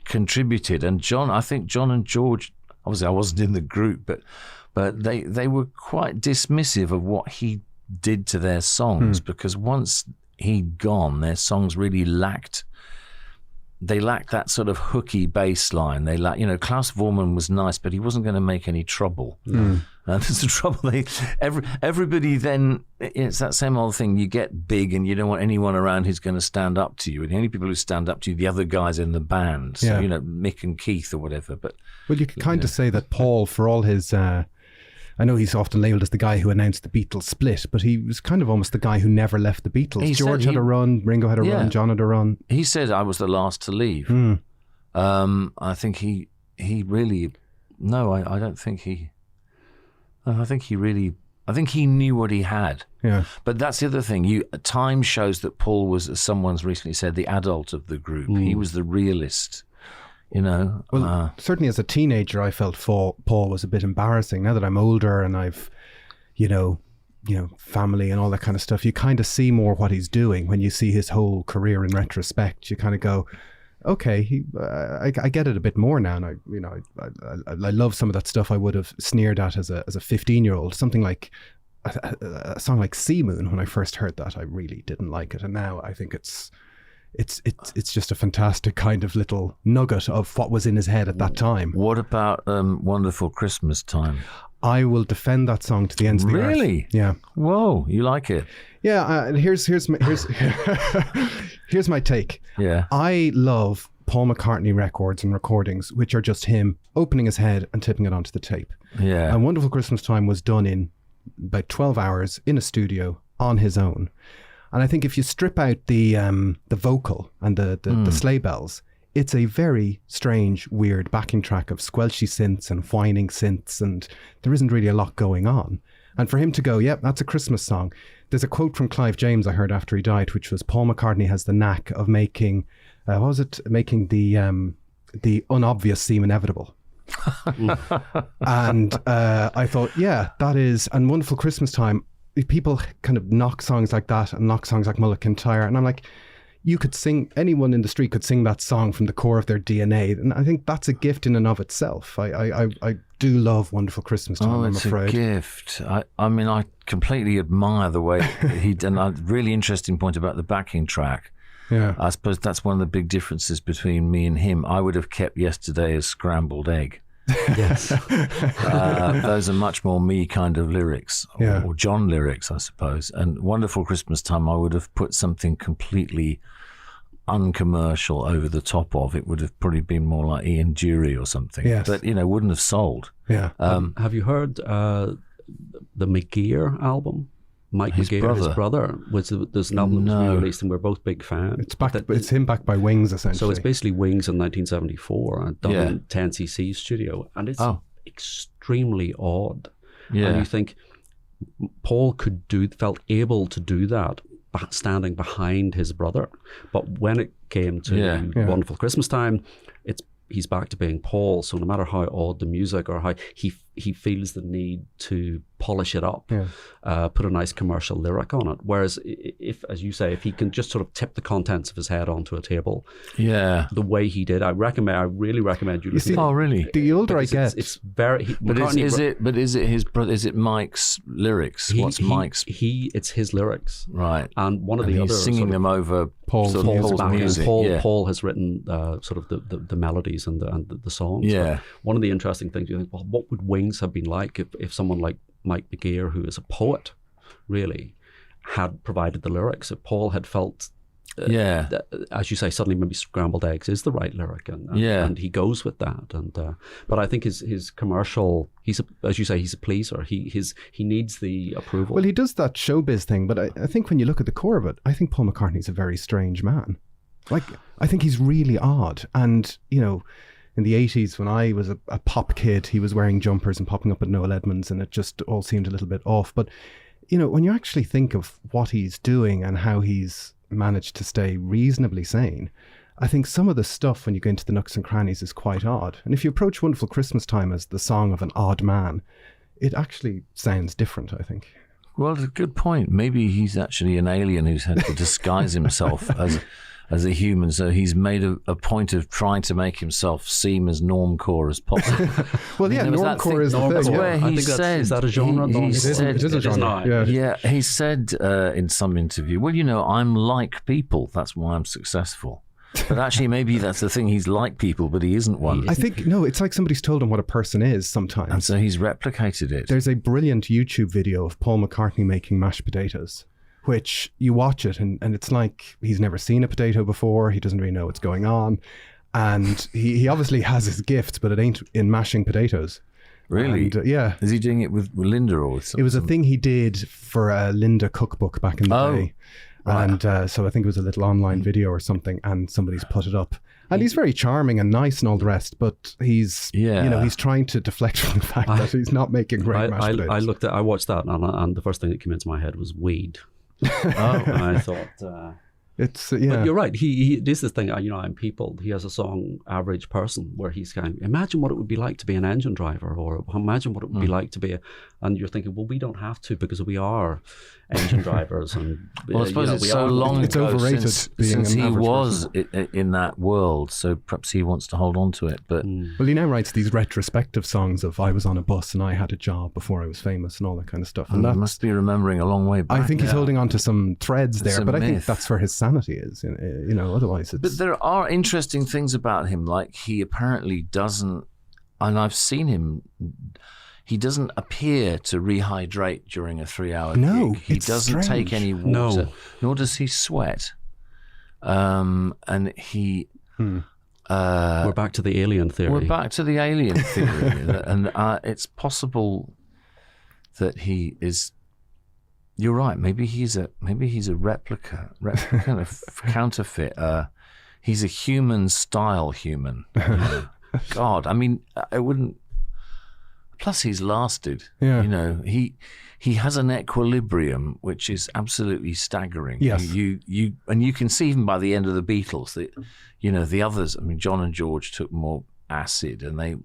contributed. And I think John and George, obviously I wasn't in the group, but they were quite dismissive of what he did to their songs, because once he'd gone, their songs really lacked that sort of hooky bass line. They Klaus Voormann was nice, but he wasn't going to make any trouble. That's the trouble. Everybody then, it's that same old thing. You get big and you don't want anyone around who's going to stand up to you. And the only people who stand up to you, the other guys in the band. So, Mick and Keith or whatever. But you can kind of say that Paul, for all his... I know he's often labelled as the guy who announced the Beatles split, but he was kind of almost the guy who never left the Beatles. George had a run, Ringo had a run, John had a run. He said I was the last to leave. I think he really... No, I don't think he... I think he knew what he had. Yeah. But that's the other thing. Time shows that Paul was, as someone's recently said, the adult of the group. He was the realist. Well, certainly as a teenager, I felt Paul was a bit embarrassing. Now that I'm older and I've, family and all that kind of stuff, you kind of see more what he's doing when you see his whole career in retrospect. You kind of go, okay, I get it a bit more now. And I love some of that stuff I would have sneered at as a 15-year-old. Something like a song like Sea Moon. When I first heard that, I really didn't like it, and now I think it's just a fantastic kind of little nugget of what was in his head at that time. What about Wonderful Christmas Time? I will defend that song to the ends of the earth. Really? Yeah. Whoa, you like it? Yeah. Here's my take. Yeah. I love Paul McCartney records and recordings, which are just him opening his head and tipping it onto the tape. Yeah. And Wonderful Christmas Time was done in about 12 hours in a studio on his own. And I think if you strip out the vocal and the sleigh bells, it's a very strange, weird backing track of squelchy synths and whining synths, and there isn't really a lot going on. And for him to go, yep, that's a Christmas song. There's a quote from Clive James I heard after he died, which was, Paul McCartney has the knack of making, making the unobvious seem inevitable. And I thought, yeah, that is, and Wonderful Christmas Time, people kind of knock songs like that and knock songs like Mull of Kintyre, and I'm like, you could sing, anyone in the street could sing that song from the core of their DNA, and I think that's a gift in and of itself. I do love Wonderful Christmas Time, I'm afraid. It's a gift. I mean, I completely admire the way he done a really interesting point about the backing track. Yeah. I suppose that's one of the big differences between me and him. I would have kept Yesterday as Scrambled Egg. Yes. Those are much more me kind of lyrics, or John lyrics, I suppose. And Wonderful Christmas Time, I would have put something completely uncommercial over the top of. It would have probably been more like Ian Dury or something. Yes. But, wouldn't have sold. Yeah. Have you heard the McGear album? Mike McGear, his brother, there's an album that was released, and we're both big fans. It's him backed by Wings, essentially. So it's basically Wings in 1974 at Dublin 10cc studio, and it's extremely odd. Yeah. And you think Paul felt able to do that standing behind his brother, but when it came to Wonderful Christmas Time, he's back to being Paul. So no matter how odd the music or how he feels the need to polish it up, put a nice commercial lyric on it. Whereas if, as you say, if he can just sort of tip the contents of his head onto a table, the way he did, I really recommend you listen. Oh, really? The older I get, it's very. Is it his brother? Is it Mike's lyrics? What's Mike's? It's his lyrics, right? And one of the other singing them over Paul's music. Paul has written sort of the melodies and the songs. Yeah. But one of the interesting things, you think, well, what would Wings have been like if someone like Mike McGear, who is a poet, really had provided the lyrics? If Paul had felt, as you say, suddenly maybe scrambled eggs is the right lyric, and he goes with that. And but I think his commercial, as you say, he's a pleaser. He needs the approval. Well, he does that showbiz thing, but I think when you look at the core of it, I think Paul McCartney's a very strange man. Like, I think he's really odd, and in the 80s, when I was a pop kid, he was wearing jumpers and popping up at Noel Edmonds, and it just all seemed a little bit off. But, when you actually think of what he's doing and how he's managed to stay reasonably sane, I think some of the stuff, when you go into the nooks and crannies, is quite odd. And if you approach Wonderful Christmas Time as the song of an odd man, it actually sounds different, I think. Well, it's a good point. Maybe he's actually an alien who's had to disguise himself as a human, so he's made a point of trying to make himself seem as normcore as possible. Well, normcore is the thing. Where he said, is that a genre? It is a genre. Yeah, he said in some interview, well, I'm like people. That's why I'm successful. But actually, maybe that's the thing. He's like people, but he isn't one. I think, it's like somebody's told him what a person is sometimes. And so he's replicated it. There's a brilliant YouTube video of Paul McCartney making mashed potatoes, which you watch it and it's like he's never seen a potato before. He doesn't really know what's going on. And he obviously has his gifts, but it ain't in mashing potatoes. Really? And, yeah. Is he doing it with Linda or with something? It was a thing he did for a Linda cookbook back in the day. Right. And so I think it was a little online video or something, and somebody's put it up. And he's very charming and nice and all the rest, but he's he's trying to deflect from the fact that he's not making great mashed potatoes. I watched that, and the first thing that came into my head was weed. And I thought, it's but you're right. He does this thing. I'm people. He has a song, Average Person, where he's going, imagine what it would be like to be an engine driver, or imagine what it would be like to be and you're thinking, well, we don't have to, because we are engine drivers. And well, I suppose it's so long it's ago overrated since he was in that world, so perhaps he wants to hold on to it. But well, he now writes these retrospective songs of I was on a bus and I had a job before I was famous and all that kind of stuff. And that must be remembering a long way back. I think he's holding on to some threads there, but I think that's where his sanity is. Otherwise it's... But there are interesting things about him, like he apparently doesn't, and I've seen him, he doesn't appear to rehydrate during a 3-hour gig. He doesn't take any water, nor does he sweat. And he... we're back to the alien theory. And it's possible that he is... You're right. Maybe he's a replica, kind of counterfeit. He's a human-style human. God, I mean, I wouldn't... Plus, he's lasted. Yeah. He has an equilibrium which is absolutely staggering. Yes. You can see even by the end of the Beatles that, the others. I mean, John and George took more acid, and they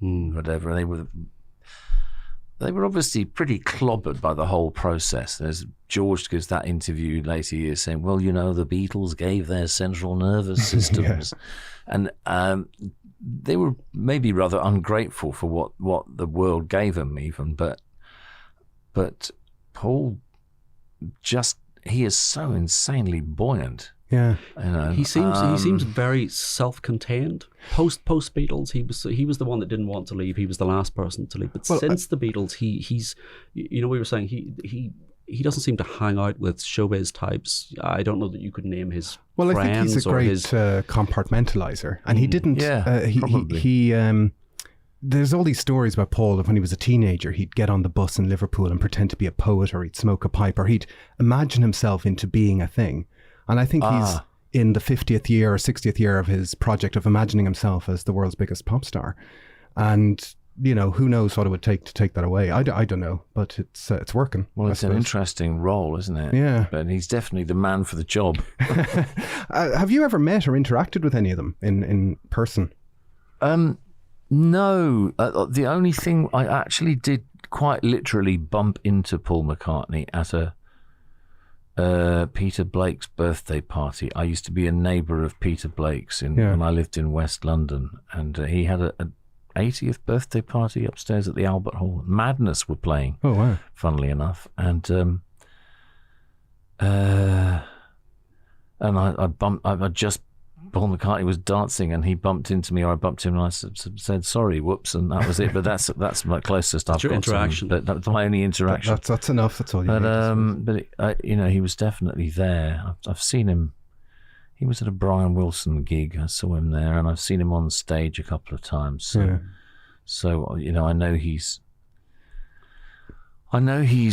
were obviously pretty clobbered by the whole process. George gives that interview later years saying, well, the Beatles gave their central nervous systems. And they were maybe rather ungrateful for what the world gave them even. But Paul he is so insanely buoyant. Yeah, he seems very self-contained. Post Beatles, he was the one that didn't want to leave. He was the last person to leave. But since the Beatles, he's we were saying he doesn't seem to hang out with showbiz types. I don't know that you could name his friends. Well, I think he's a great compartmentalizer, and he didn't. There's all these stories about Paul of when he was a teenager, he'd get on the bus in Liverpool and pretend to be a poet, or he'd smoke a pipe, or he'd imagine himself into being a thing. And I think he's in the 50th year or 60th year of his project of imagining himself as the world's biggest pop star. And, who knows what it would take to take that away. I don't know, but it's working. Well, it's an interesting role, isn't it? Yeah. But he's definitely the man for the job. Have you ever met or interacted with any of them in person? No, the only thing I actually did quite literally bump into Paul McCartney at a Peter Blake's birthday party. I used to be a neighbour of Peter Blake's when I lived in West London, and he had a 80th birthday party upstairs at the Albert Hall. Madness were playing. Oh wow! Funnily enough, and I just. Paul McCartney was dancing and he bumped into me, or I bumped him, and I said sorry, whoops, and that was it. But that's my closest I've got. Interaction. But that's my only interaction. That's enough. That's all you need. But he was definitely there. I've seen him. He was at a Brian Wilson gig. I saw him there, and I've seen him on stage a couple of times. So I know he's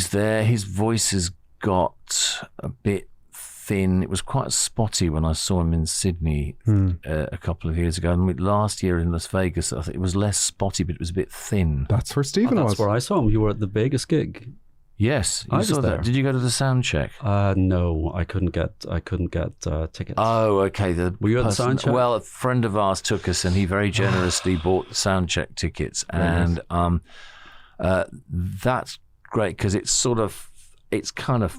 there. His voice has got a bit thin. It was quite spotty when I saw him in Sydney a couple of years ago. And last year in Las Vegas, I think it was less spotty, but it was a bit thin. That's where Stephen was. That's where I saw him. You were at the Vegas gig. Yes, I saw that. Did you go to the sound check? No, I couldn't get tickets. Oh, okay. Were you at the sound check? Well, a friend of ours took us, and he very generously bought sound check tickets, and that's great because it's kind of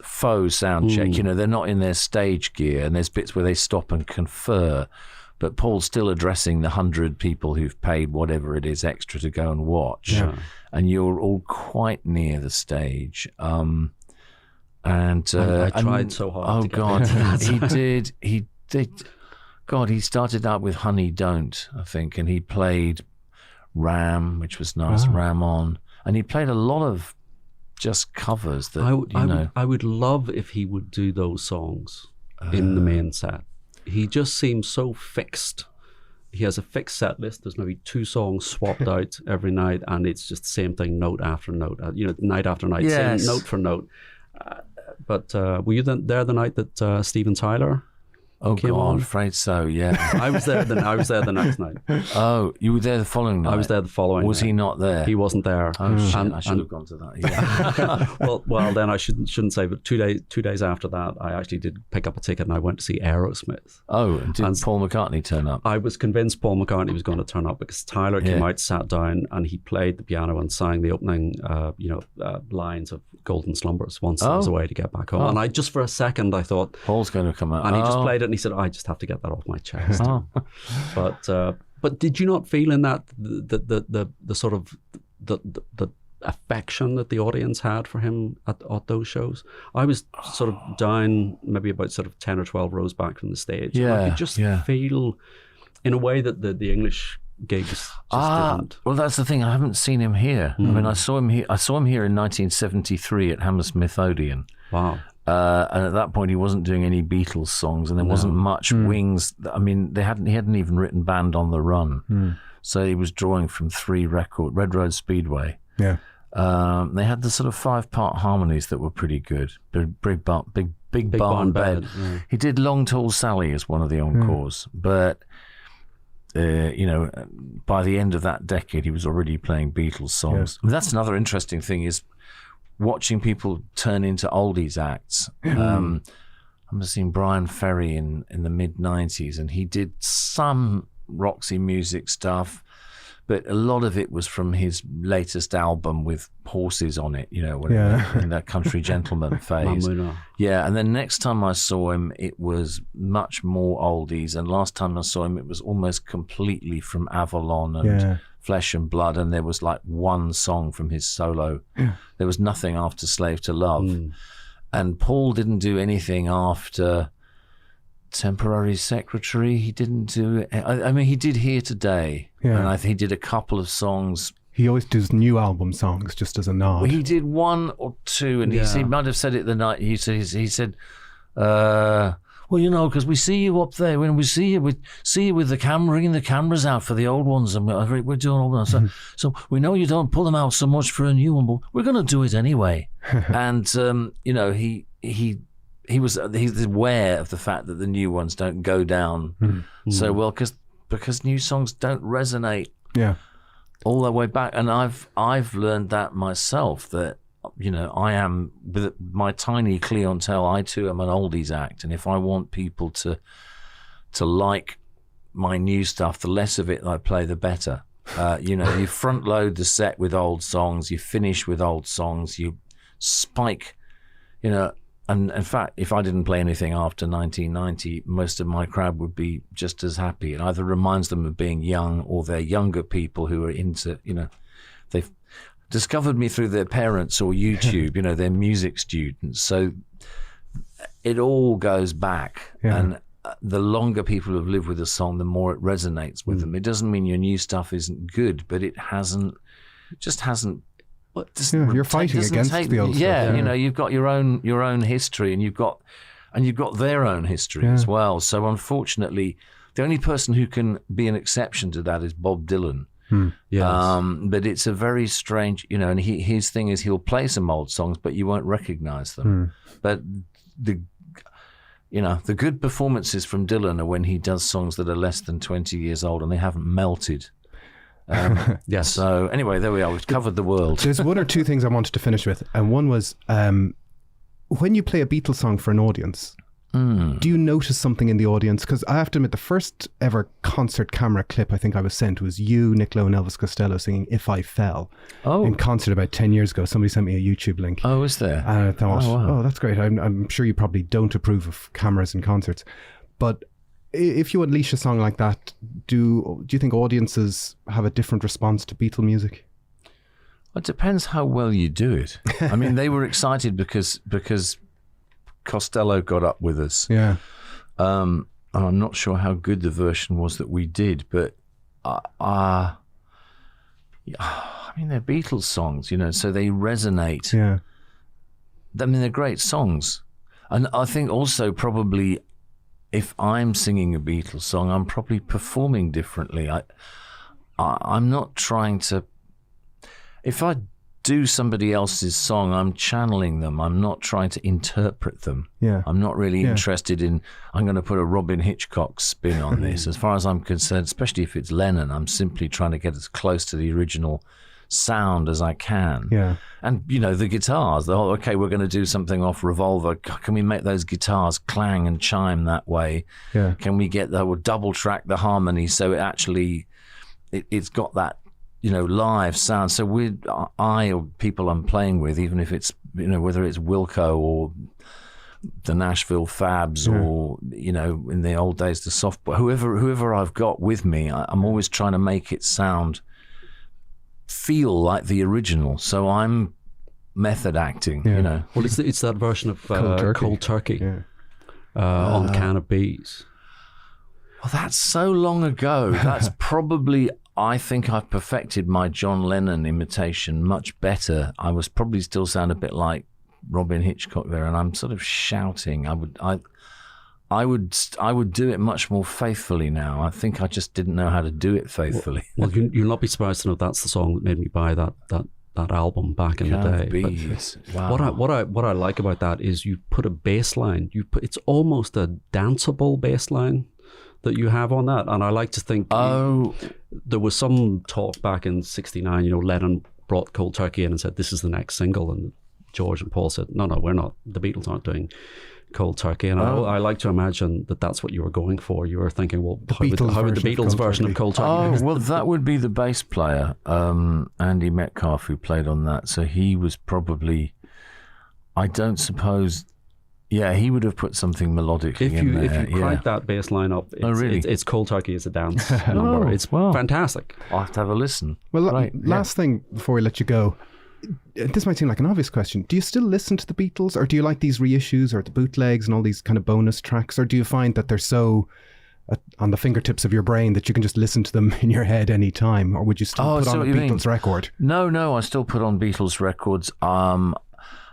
faux sound check. They're not in their stage gear, and there's bits where they stop and confer, but Paul's still addressing the 100 people who've paid whatever it is extra to go and watch, and you're all quite near the stage. I tried so hard. Oh God, he did. God, he started out with Honey Don't, I think, and he played Ram, which was nice. Ram On, and he played a lot of just covers that I would love if he would do those songs in the main set. He just seems so fixed. He has a fixed set list. There's maybe 2 songs swapped out every night, and it's just the same thing, note after note, night after night, same note for note. But were you there the night that Steven Tyler came on? I'm afraid so. Yeah, I was there the next night. Oh, you were there the following night? I was there the following. Was night. he not there? He wasn't there. Oh shit! I should have gone to that. Yeah. well, then I shouldn't say. But 2 days after that, I actually did pick up a ticket and I went to see Aerosmith. Oh, and did Paul McCartney turn up? I was convinced Paul McCartney was going to turn up because Tyler came out, sat down, and he played the piano and sang the opening, lines of Golden Slumbers. Once I was away to get back home, and I just for a second I thought Paul's going to come out, and he just played it, and he said, "I just have to get that off my chest." But did you not feel in that the sort of the affection that the audience had for him at those shows? I was sort of down maybe about sort of 10 or 12 rows back from the stage. Yeah, I could just feel in a way that the English gigs just didn't. Well, that's the thing. I haven't seen him here. I mean, I saw him here in 1973 at Hammersmith Odeon. Wow. And at that point, he wasn't doing any Beatles songs, and there wasn't much Wings. I mean, he hadn't even written Band on the Run, so he was drawing from 3 records. Red Road Speedway. Yeah. They had the sort of 5-part harmonies that were pretty good. Big Barn Bed. Yeah. He did Long Tall Sally as one of the encores, but by the end of that decade, he was already playing Beatles songs. I mean, that's another interesting thing is watching people turn into oldies acts. I remember seeing Brian Ferry in the mid-90s, and he did some Roxy Music stuff, but a lot of it was from his latest album with horses on it, in that Country Gentleman phase. Yeah, and then next time I saw him, it was much more oldies, and last time I saw him, it was almost completely from Avalon and Flesh and Blood, and there was like one song from his solo. There was nothing after Slave to Love. And Paul didn't do anything after temporary secretary. He didn't do it. I mean, he did Here Today, and he did a couple of songs. He always does new album songs just as a nod. Well, he did one or two, and he might have said it the night he said, well, you know, because we see you up there when we see you with the camera, bringing the cameras out for the old ones, and we're doing all that. So we know you don't pull them out so much for a new one, but we're going to do it anyway. And you know, he's aware of the fact that the new ones don't go down so well because new songs don't resonate. Yeah. All the way back, and I've learned that myself, that, you know, I am, with my tiny clientele, I too am an oldies act, and if I want people to like my new stuff, the less of it I play, the better. You know, you front load the set with old songs, you finish with old songs, you spike, you know. And in fact, if I didn't play anything after 1990, most of my crowd would be just as happy. It either reminds them of being young, or they're younger people who are into, you know, they've discovered me through their parents or YouTube, you know, they're music students. So it all goes back. And the longer people have lived with a song, the more it resonates with them. It doesn't mean your new stuff isn't good, but it just hasn't. You're fighting against the old stuff. Yeah, you know, you've got your own history, and you've got their own history as well. So unfortunately, the only person who can be an exception to that is Bob Dylan. Yes. But it's a very strange, you know, and his thing is he'll play some old songs, but you won't recognize them. But the good performances from Dylan are when he does songs that are less than 20 years old and they haven't melted. Yes. So anyway, there we are. We've covered the world. There's one or two things I wanted to finish with, and one was when you play a Beatles song for an audience, do you notice something in the audience? Because I have to admit, the first ever concert camera clip I think I was sent was you, Nick Lowe, and Elvis Costello singing "If I Fell" in concert about 10 years ago. Somebody sent me a YouTube link. Oh, is there? And I thought, oh, that's great. I'm sure you probably don't approve of cameras in concerts, but if you unleash a song like that, do you think audiences have a different response to Beatle music? It depends how well you do it. I mean, they were excited because Costello got up with us. Yeah. And I'm not sure how good the version was that we did, but I mean, they're Beatles songs, you know, so they resonate. Yeah. I mean, they're great songs. And I think also probably, if I'm singing a Beatles song, I'm probably performing differently. I'm not trying to. If I do somebody else's song, I'm channeling them. I'm not trying to interpret them. Yeah. I'm not really interested in, I'm going to put a Robyn Hitchcock spin on this. As far as I'm concerned, especially if it's Lennon, I'm simply trying to get as close to the original sound as I can. Yeah. And, you know, the guitars, okay, we're going to do something off Revolver. Can we make those guitars clang and chime that way? Yeah. Can we get that, or double track the harmony so it actually, it's got that, you know, live sound. So or people I'm playing with, even if it's, you know, whether it's Wilco or the Nashville Fabs or, you know, in the old days, the Softboy, whoever I've got with me, I'm always trying to make it feel like the original. So I'm method acting, you know. Well, it's that version of Cold Turkey on Can of Bees. Well, that's so long ago. That's probably, I think I've perfected my John Lennon imitation much better. I was probably still sound a bit like Robyn Hitchcock there, and I'm sort of shouting. I would do it much more faithfully now. I think I just didn't know how to do it faithfully. Well, you'll not be surprised to know that's the song that made me buy that album back in the day. Wow. What I like about that is you put a bass line. It's almost a danceable bass line that you have on that, and I like to think there was some talk back in '69. You know, Lennon brought Cold Turkey in and said, "This is the next single," and George and Paul said, "No, we're not. The Beatles aren't doing Cold Turkey." And I like to imagine that's what you were going for. You were thinking, well, how would the Beatles version of Cold Turkey? Oh, well, that would be the bass player, Andy Metcalf, who played on that. So he was probably, I don't suppose. Yeah, he would have put something melodic in there. If you crank that bass line up, it's Cold Turkey as a dance number. It's fantastic. I'll have to have a listen. Well, last thing before we let you go. this might seem like an obvious question. Do you still listen to the Beatles, or do you like these reissues or the bootlegs and all these kind of bonus tracks, or do you find that they're so on the fingertips of your brain that you can just listen to them in your head any time, or would you still put on a Beatles record? No, I still put on Beatles records. I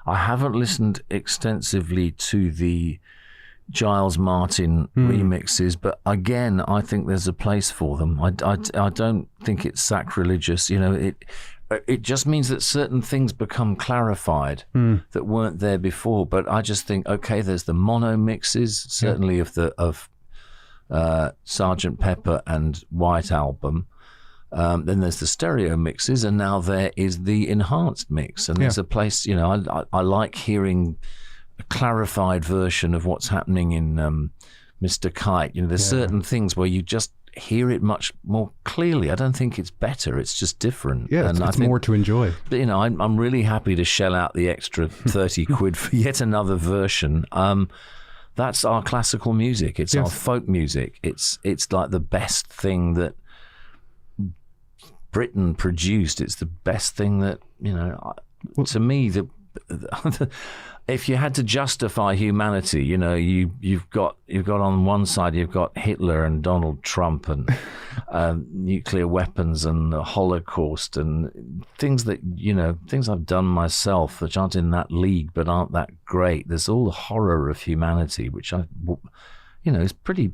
haven't listened extensively to the Giles Martin remixes, but again, I think there's a place for them. I don't think it's sacrilegious. It just means that certain things become clarified that weren't there before. But I just think, okay, there's the mono mixes, certainly of Sgt. Pepper and White Album. Then there's the stereo mixes, and now there is the enhanced mix. And there's a place, I like hearing a clarified version of what's happening in Mr. Kite. There's certain things where you just hear it much more clearly. I don't think it's better, it's just different. Yeah, and it's more to enjoy. But, I'm really happy to shell out the extra 30 quid for yet another version. That's our classical music. It's our folk music. It's like the best thing that Britain produced. It's the best thing that, to me, if you had to justify humanity, you've got on one side, you've got Hitler and Donald Trump and nuclear weapons and the Holocaust and things that, things I've done myself, which aren't in that league but aren't that great. There's all the horror of humanity, which is pretty.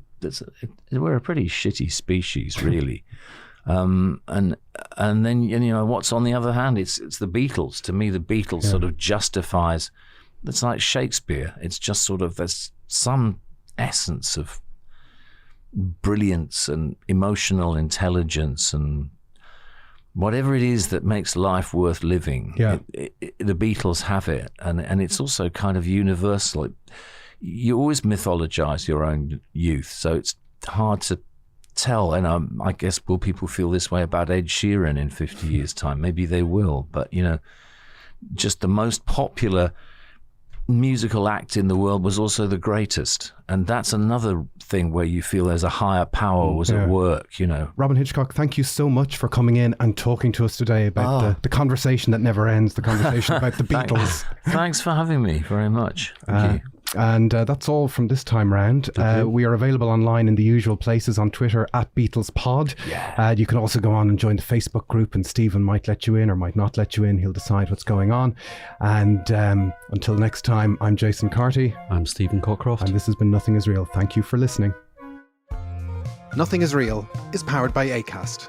We're a pretty shitty species, really. And then what's on the other hand? It's the Beatles. To me, the Beatles sort of justifies. It's like Shakespeare. It's just sort of there's some essence of brilliance and emotional intelligence and whatever it is that makes life worth living. Yeah. The Beatles have it, and it's also kind of universal. You always mythologize your own youth, so it's hard to tell. And I guess will people feel this way about Ed Sheeran in 50 years' time? Maybe they will. But just the most popular musical act in the world was also the greatest, and that's another thing where you feel there's a higher power was at work. Robyn Hitchcock, thank you so much for coming in and talking to us today about the conversation that never ends, the conversation about the Beatles. Thanks for having me very much. Thank you. And that's all from this time round. We are available online in the usual places on Twitter @BeatlesPod. Yeah. You can also go on and join the Facebook group, and Stephen might let you in or might not let you in. He'll decide what's going on. And until next time, I'm Jason Carty. I'm Stephen Cockcroft. And this has been Nothing Is Real. Thank you for listening. Nothing Is Real is powered by Acast.